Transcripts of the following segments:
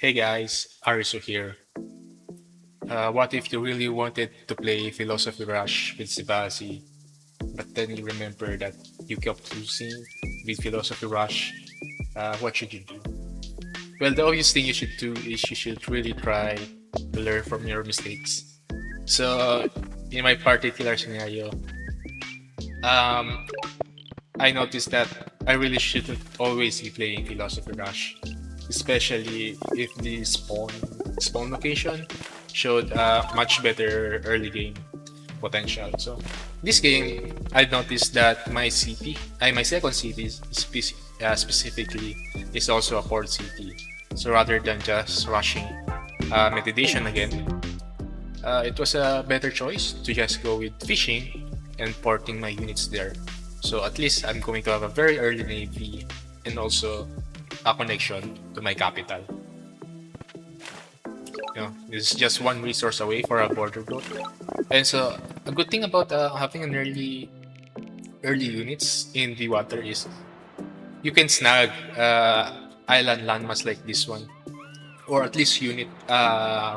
Hey guys, Arisu here. What if you really wanted to play Philosophy Rush with Zebasi, but then you remember that you kept losing with Philosophy Rush? What should you do? Well, the obvious thing you should do is you should really try to learn from your mistakes. So, in my particular scenario, um, I noticed that I really shouldn't always be playing Philosophy Rush, especially if the spawn location showed much better early game potential. So this game, I noticed that my second city specifically is also a port city. So rather than just rushing meditation again, it was a better choice to just go with fishing and porting my units there. So at least I'm going to have a very early navy and also a connection to my capital. It's just one resource away for a border growth. And so a good thing about having an early units in the water is you can snag island landmass like this one, or at least unit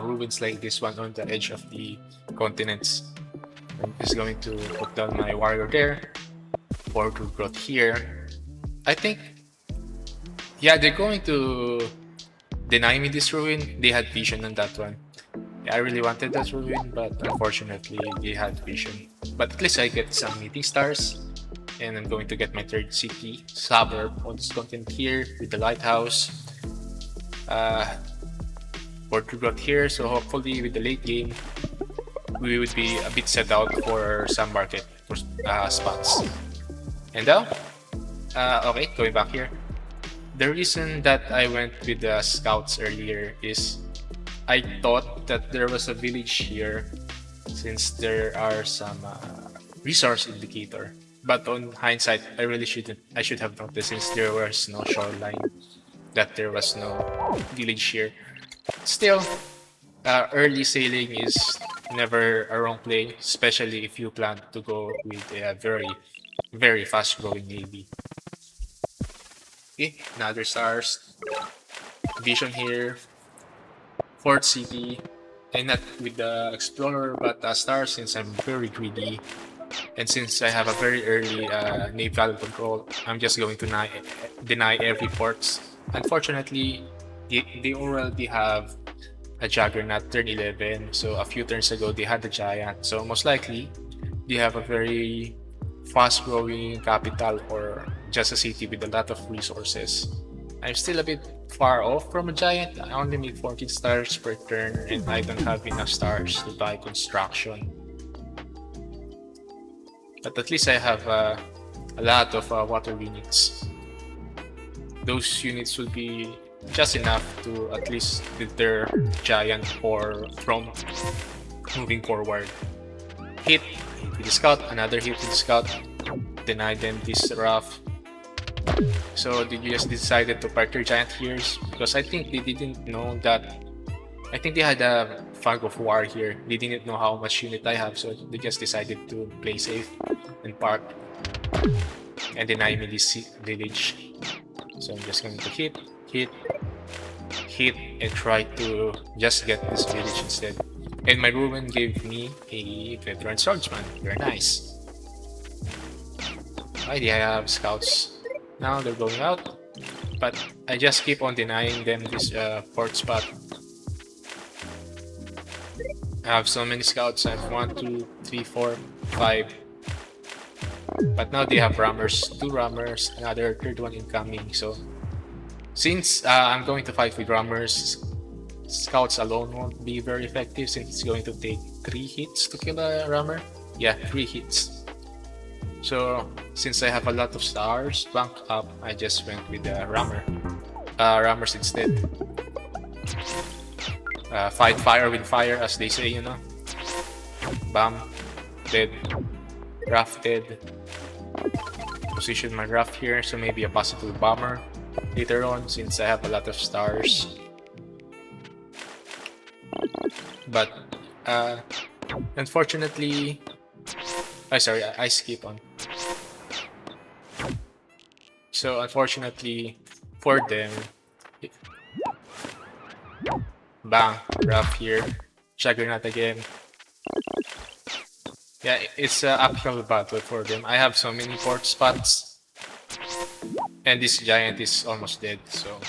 ruins like this one on the edge of the continents. I'm just going to put down my warrior there, border growth here. I think, yeah, they're going to deny me this ruin. They had vision on that one. Yeah, I really wanted that ruin, but unfortunately they had vision. But at least I get some meeting stars, and I'm going to get my third city suburb on this continent here with the lighthouse. Border growth here, so hopefully with the late game we would be a bit set out for some market spots. And now, okay, going back here. The reason that I went with the scouts earlier is I thought that there was a village here since there are some resource indicator. But on hindsight, I should have noticed since there was no shoreline that there was no village here. Still, early sailing is never a wrong play, especially if you plan to go with a very fast growing navy. Okay, another stars. Vision here. Fort City. And not with the Explorer, but stars since I'm very greedy. And since I have a very early naval control, I'm just going to deny every ports. Unfortunately, they already have a Juggernaut turn 11, so a few turns ago they had the Giant. So most likely, they have a very fast-growing capital or just a city with a lot of resources. I'm still a bit far off from a giant. I only need 14 stars per turn and I don't have enough stars to buy construction. But at least I have a lot of water units. Those units will be just enough to at least deter giant from moving forward. Hit with the scout, another hit with the scout. Deny them this rough. So they just decided to part their giant here because I think they didn't know that. I think they had a fog of war here. They didn't know how much unit I have, so they just decided to play safe and park and deny me this village. So I'm just going to hit, and try to just get this village instead. And my ruin gave me a veteran swordsman. Very nice. Why do I have scouts? Now they're going out, but I just keep on denying them this port spot. I have so many scouts. I have 1, 2, 3, 4, 5. But now they have rammers, 2 rammers, another third one incoming. So since I'm going to fight with rammers, scouts alone won't be very effective since it's going to take 3 hits to kill a rammer. Yeah, 3 hits. So since I have a lot of stars banked up, I just went with the rammers instead. Fight fire with fire, as they say, Bam, dead, raft dead. Position my raft here, so maybe a possible bomber later on since I have a lot of stars. But unfortunately, I skip on. So unfortunately for them, Bang, rough here. Juggernaut again. Yeah, it's an uphill battle for them. I have so many port spots. And this giant is almost dead, so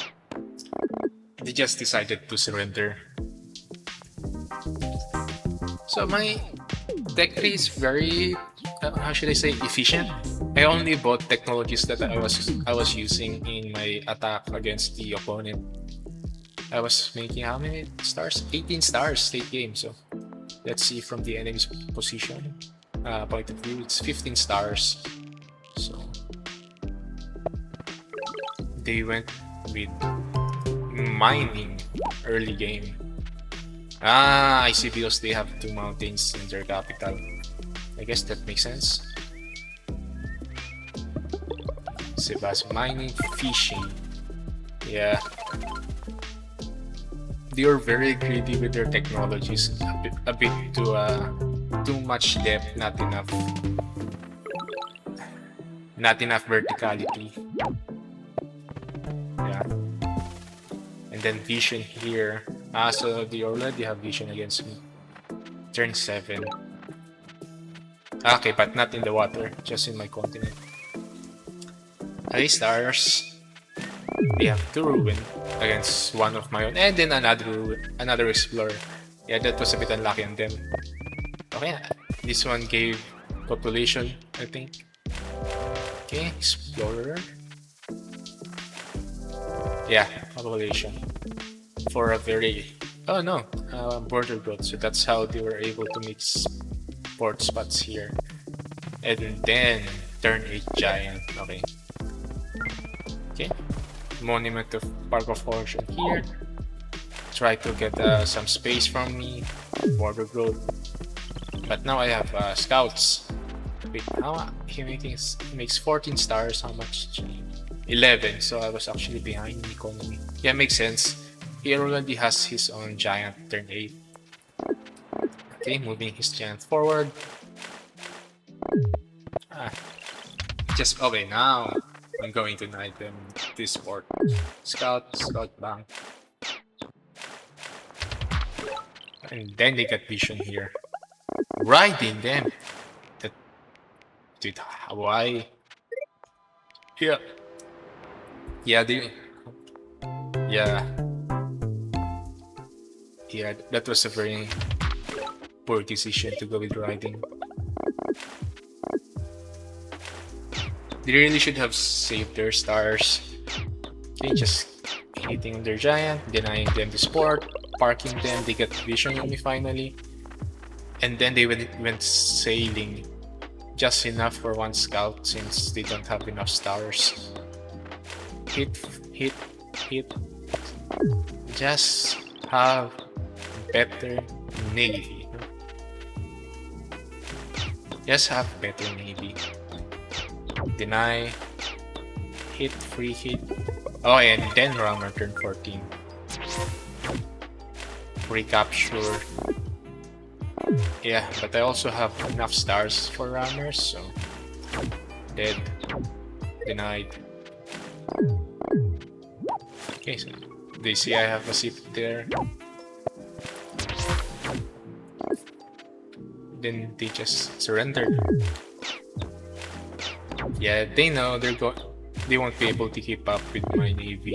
they just decided to surrender. So my tech tree is very, how should I say, efficient. I only bought technologies that I was using in my attack against the opponent. I was making how many stars? 18 stars late game. So let's see from the enemy's position point of view. It's 15 stars. So they went with mining early game. I see, because they have 2 mountains in their capital. I guess that makes sense. Zebasi mining, fishing. Yeah. They are very greedy with their technologies. A bit too much depth, not enough verticality. Yeah. And then vision here. So they already have vision against me. Turn 7. Okay, but not in the water, just in my continent. 3 stars. They have 2 ruin against one of my own, and then another explorer. Yeah, that was a bit unlucky on them. Okay, this one gave population, I think. Okay, explorer. Yeah, population. For a very border growth. So that's how they were able to mix port spots here. And then turn 8 giant. Okay. Monument of Park of Ocean here. Try to get some space from me. Border growth. But now I have scouts. Wait, how he makes 14 stars? How much? 11. So I was actually behind in economy. Yeah, makes sense. He already has his own giant turn 8. Okay, moving his giant forward. Okay, now I'm going to knight them this port. Scout, bang. And then they got vision here. Riding them. Dude, why? Yeah. Yeah, that was a very poor decision to go with riding. They really should have saved their stars. Okay, just hitting their giant, denying them the sport, parking them, they get vision on me finally. And then they went sailing. Just enough for one scout since they don't have enough stars. Hit. Just have better navy. Just have better navy. Deny. Hit, free hit. Oh, and then rammer turn 14. Recapture. Yeah, but I also have enough stars for rammers, so dead. Denied. Okay, so they see I have a ship there. Then they just surrendered. Yeah, they know they won't be able to keep up with my navy.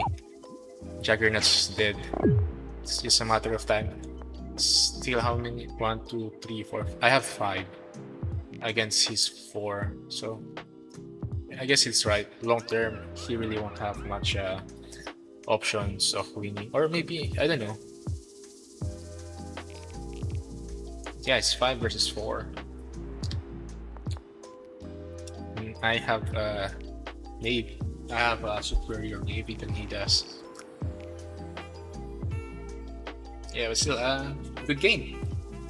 Juggernaut's dead. It's just a matter of time. Still how many? 1, 2, 3, 4. I have 5 against his 4. So I guess it's right. Long term, he really won't have much options of winning. Or maybe, I don't know. Yeah, it's 5 versus 4. I have a navy. I have a superior navy than he does. Yeah, but still good game.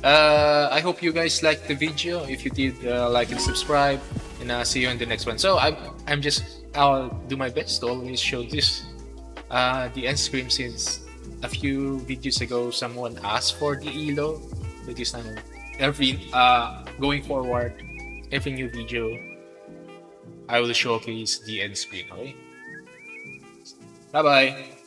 I hope you guys liked the video. If you did, like and subscribe, and see you in the next one. So I'll do my best to always show this the end screen, since a few videos ago someone asked for the elo. But this time, going forward, every new video I will showcase the end screen. Okay, bye bye.